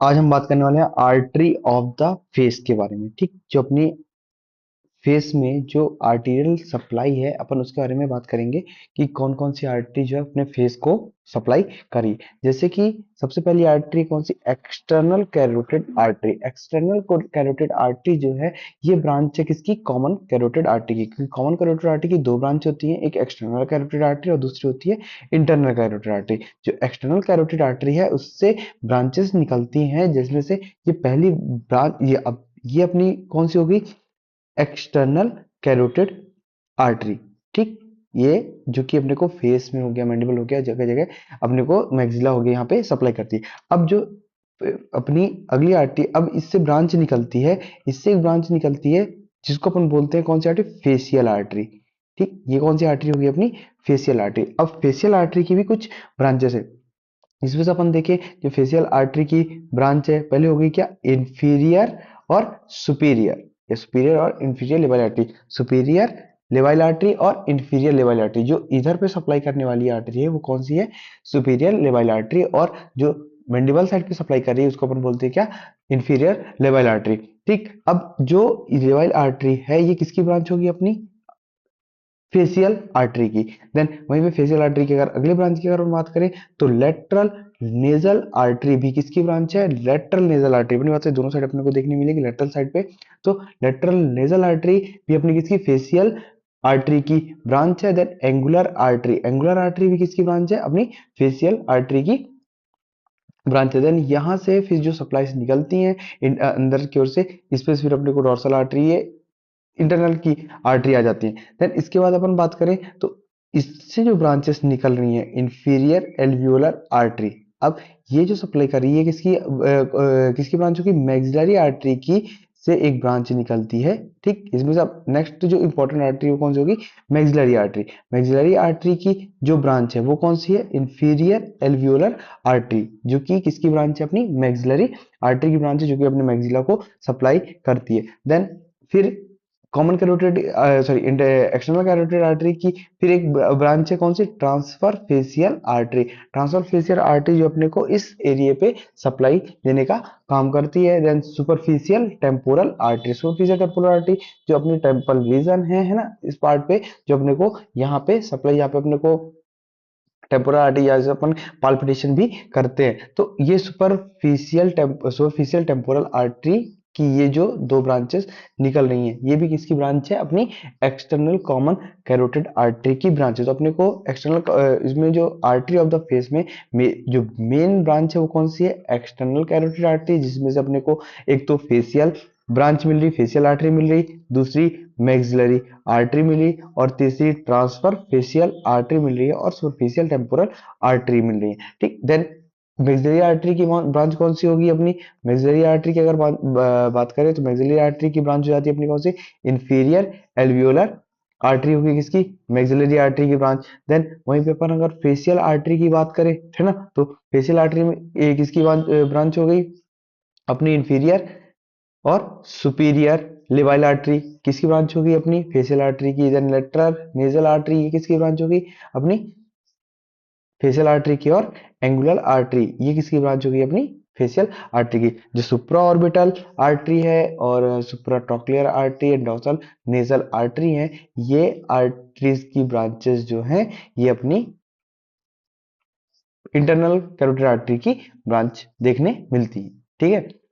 आज हम बात करने वाले हैं आर्टरी ऑफ द फेस के बारे में। ठीक, जो अपनी फेस में जो आर्टेरियल सप्लाई है अपन उसके बारे में बात करेंगे कि कौन कौन सी आर्टरी जो है अपने फेस को सप्लाई करी। जैसे कि सबसे पहली आर्टरी कौन सी, external carotid artery. External carotid artery जो है ये ब्रांच है किसकी, कॉमन कैरोटिड आर्टरी की। क्योंकि कॉमन कैरोटिड आर्टरी की दो ब्रांच होती है, एक एक्सटर्नल कैरोटिड आर्टरी और दूसरी होती है इंटरनल कैरोटिड आर्टरी। जो एक्सटर्नल कैरोटिड आर्टरी है उससे ब्रांचेस निकलती हैं, जिसमें से ये पहली ब्रांच ये अपनी कौन सी होगी, एक्सटर्नल कैरोटिड आर्टरी। ठीक, ये जो कि अपने को फेस में हो गया, मैंडिबल हो गया, जगह जगह अपने को मैक्सिला हो गया, यहाँ पे सप्लाई करती है। अब जो अपनी अगली आर्टरी, अब इससे ब्रांच निकलती है, इससे एक ब्रांच निकलती है जिसको अपन बोलते हैं कौन सी आर्टरी, फेशियल आर्टरी। ठीक, ये कौन सी आर्टरी होगी अपनी, फेशियल आर्टरी। अब फेशियल आर्टरी की भी कुछ ब्रांचेस है। इसमें से अपन देखें, जो फेशियल आर्टरी की ब्रांच है, पहले हो गई क्या, इंफीरियर और सुपीरियर। या सुपीरियर और inferior level artery. Superior level artery और इंफीरियर लेवल आर्टरी, जो इधर पे सप्लाई करने वाली आर्टरी है वो कौन सी है, सुपीरियर लेवल आर्टरी। और जो मैंडिबल साइड पे सप्लाई कर रही है उसको अपन बोलते हैं क्या, इंफीरियर लेवल आर्टरी। ठीक, अब जो लेवल आर्टरी है ये किसकी ब्रांच होगी अपनी, फेशियल आर्टरी की। देन वहीं पे फेशियल आर्टरी की अगर अगले ब्रांच की अगर हम बात करें तो लेटरल नेजल आर्टरी भी किसकी ब्रांच है, लेटरल नेजल आर्टरी। अपनी बात से दोनों साइड अपने को देखने मिलेगी लेटरल साइड पे। तो लेटरल नेजल आर्टरी भी अपनी किसकी, फेशियल आर्टरी की ब्रांच है। Then angular artery, angular artery भी किसकी ब्रांच है, अपनी फेशियल आर्टरी की ब्रांच है। देन यहाँ से फिर जो सप्लाई निकलती हैं अंदर की ओर से, इस पे फिर अपने को डोर्सल आर्टरी है, इंटरनल की आर्टरी आ जाती है। देन इसके बाद अपन बात करें तो इससे जो ब्रांचेस निकल रही हैं, इंफीरियर एल्वियोलर आर्टरी। अब ये जो सप्लाई कर रही है किसकी, किसकी ब्रांच होगी, मैक्सिलरी आर्टरी की से एक ब्रांच निकलती है। ठीक, इसमें से अब नेक्स्ट जो इंपॉर्टेंट आर्टरी वो कौन सी होगी, मैक्सिलरी आर्टरी। मैक्सिलरी आर्टरी की जो ब्रांच है वो कौन सी है, इंफीरियर एल्वियोलर आर्टरी, जो कि किसकी ब्रांच है, अपनी मैक्सिलरी आर्टरी की ब्रांच है, जो कि अपने मैक्सिला को सप्लाई करती है। देन फिर common carotid, sorry, external carotid artery की फिर एक ब्रांच है कौन सी, transverse facial artery. Transverse facial artery जो अपने को इस एरिया पे सप्लाई देने का काम करती है। Then superficial temporal artery, superficial temporal artery जो अपनी टेम्पल रीजन है ना, इस पार्ट पे जो अपने को यहाँ पे सप्लाई, यहाँ पे अपने को टेम्पोरल आर्टरी या अपन पाल्पिटेशन भी करते हैं। तो ये सुपरफिशियल टेम्पोरल आर्टरी की ये जो दो ब्रांचेस निकल रही हैं, ये भी किसकी ब्रांच है, अपनी एक्सटर्नल कॉमन कैरोटिड आर्टरी की ब्रांच है। तो अपने को एक्सटर्नल इसमें जो आर्टरी ऑफ द फेस में जो मेन ब्रांच है वो कौन सी है, एक्सटर्नल कैरोटिड आर्टरी, जिसमें से अपने को एक तो फेशियल ब्रांच मिल रही, फेशियल आर्टरी मिल रही, दूसरी मैक्सिलरी आर्टरी मिली, और तीसरी ट्रांसफर फेशियल आर्टरी मिल रही है, और सुपरफिशियल टेम्पोरल आर्टरी मिल रही है। ठीक, देन मैक्सिलरी आर्टरी की ब्रांच कौन सी होगी अपनी, मैक्सिलरी आर्टरी की अगर बात करें तो मैक्सिलरी आर्टरी की ब्रांच हो जाती है अपनी कौन सी, इंफीरियर एल्वियोलर आर्टरी होगी किसकी, मैक्सिलरी आर्टरी की ब्रांच। देन वहीं पे अपन अगर फेशियल आर्टरी की बात करें, है ना, तो फेशियल आर्टरी में किसकी ब्रांच हो गई, अपनी इंफीरियर और सुपीरियर लेवाइल आर्टरी। किसकी ब्रांच होगी अपनी, फेशियल आर्टरी की। देन लेटरल नेजल आर्टरी, ये किसकी ब्रांच होगी अपनी, फेशियल आर्टरी की। और एंगुलर आर्टरी, ये किसकी ब्रांच होगी अपनी, फेशियल आर्टरी की। जो सुप्रा ऑर्बिटल आर्टरी है और सुप्रा ट्रॉक्लियर आर्टरी है, डोर्सल नेजल आर्टरी है, ये आर्टरीज की ब्रांचेस जो हैं ये अपनी इंटरनल कैरोटिड आर्टरी की ब्रांच देखने मिलती है। ठीक है,